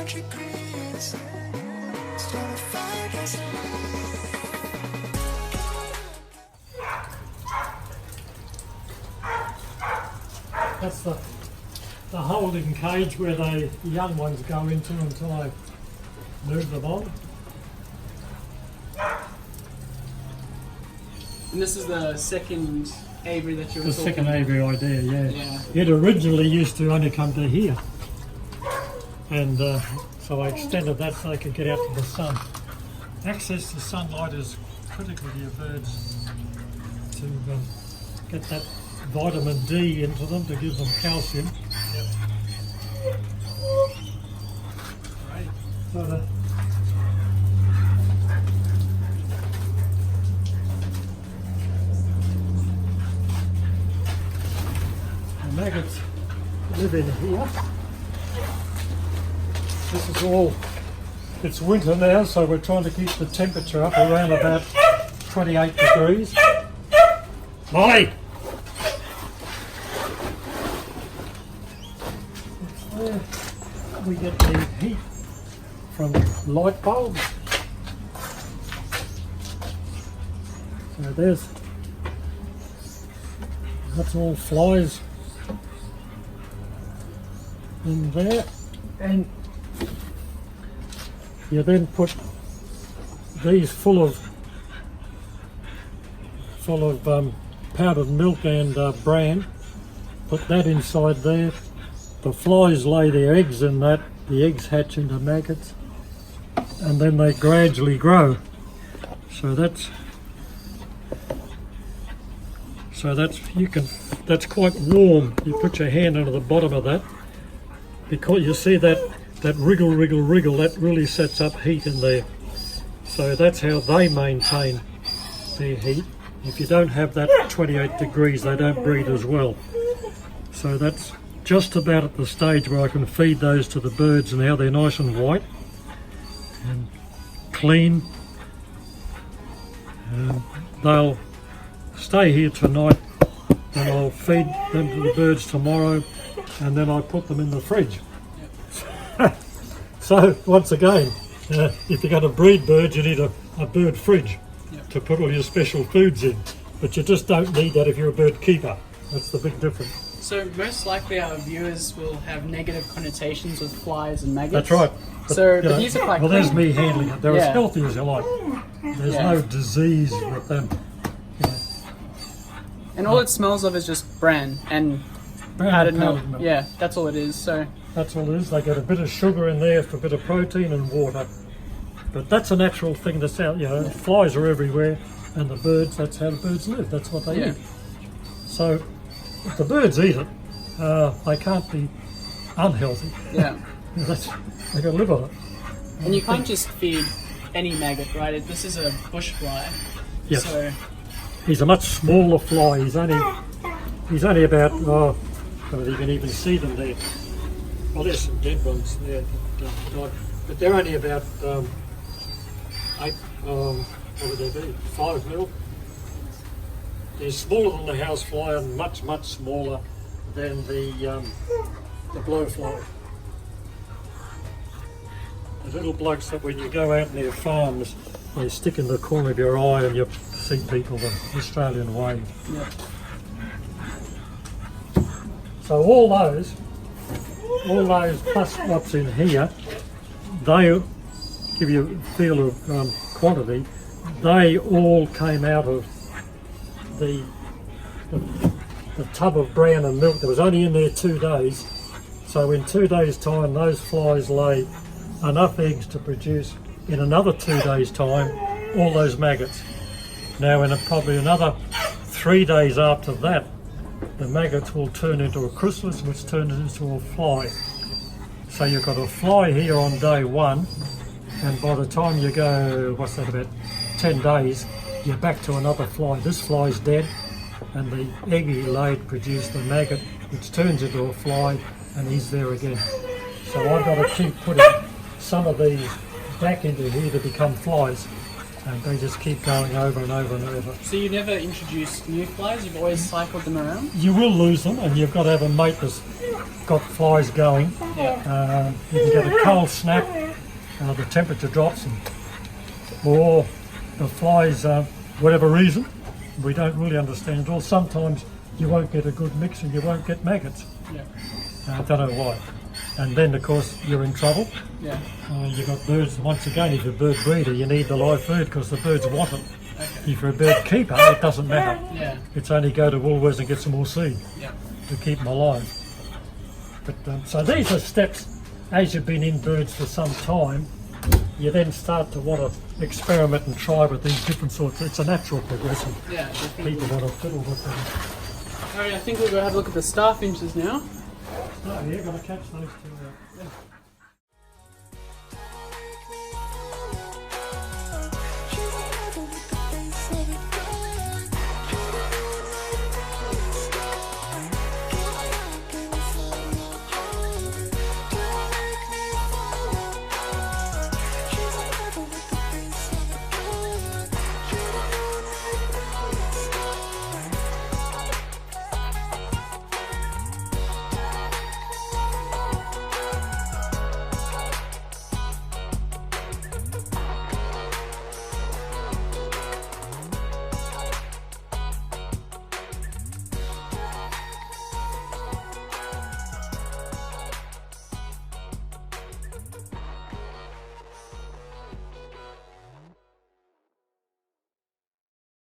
degrees. Start a fire, guess. That's the holding cage where the young ones go into until I move them on. And this is the second aviary that you were The talking second about. aviary idea, yeah. Yeah. It originally used to only come to here. And so I extended that so they could get out to the sun. Access to sunlight is critical to your birds to get that vitamin D into them to give them calcium. Right. So the maggots live in here. This is all, it's winter now, so we're trying to keep the temperature up around about 28 degrees. Molly! It's where we get the heat from light bulbs. So that's all flies in there, and you then put these full of powdered milk and bran, put that inside there. The flies lay their eggs in that, the eggs hatch into maggots, and then they gradually grow. So that's quite warm. You put your hand under the bottom of that, because you see that wriggle, that really sets up heat in there. So that's how they maintain their heat. If you don't have that 28 degrees, they don't breed as well. So that's just about at the stage where I can feed those to the birds, and now they're nice and white and clean. They'll stay here tonight, and I'll feed them to the birds tomorrow, and then I put them in the fridge. So once again, if you're going to breed birds, you need a bird fridge to put all your special foods in. But you just don't need that if you're a bird keeper. That's the big difference. So most likely our viewers will have negative connotations with flies and maggots. That's right. But these are quite well, clean. there's me handling it. They're as Yeah. healthy as you like. There's no disease with them. And all it smells of is just bran and powdered milk. Yeah, that's all it is. So that's all it is. They get a bit of sugar in there for a bit of protein and water. But that's a natural thing to sell. Flies are everywhere, and the birds, that's how the birds live. That's what they eat. So if the birds eat it, they can't be unhealthy. yeah. They got to live on it. And you can't just feed any maggot, right? This is a bush fly. Yes. So He's a much smaller fly. He's only about, I don't know if you can even see them there. Well, there's some dead ones there, but they're only about 8, what would they be, 5 mil. They're smaller than the housefly and much, much smaller than the blowfly. The little blokes that when you go out near farms, they stick in the corner of your eye and you see people the Australian way. yeah. So all those plus what's in here, they give you a feel of quantity. They all came out of the tub of bran and milk that was only in there 2 days. So in 2 days' time, those flies lay enough eggs to produce in another 2 days' time all those maggots. Now in probably another 3 days after that, the maggots will turn into a chrysalis, which turns into a fly. So you've got a fly here on day 1, and by the time you go, what's that, about 10 days, you're back to another fly. This fly's dead, and the egg he laid produced the maggot, which turns into a fly, and he's there again. So I've got to keep putting some of these back into here to become flies. and they just keep going over and over and over. So you never introduced new flies? You've always cycled them around? You will lose them, and you've got to have a mate that's got flies going. Yeah. You can get a cold snap, the temperature drops, or the flies, whatever reason, we don't really understand it all. Sometimes you won't get a good mix and you won't get maggots. Yeah. I don't know why. And then, of course, you're in trouble. Yeah. You've got birds. Once again, if you're a bird breeder, you need the live food because the birds want it. Okay. If you're a bird keeper, it doesn't matter. Yeah. It's only go to Woolworths and get some more seed Yeah. to keep them alive. But so these are steps. As you've been in birds for some time, you then start to want to experiment and try with these different sorts. It's a natural progression. Yeah. Definitely. People want to fiddle with them. Alright, I think we'll go have a look at the star finches now. Oh, you're going to catch those two.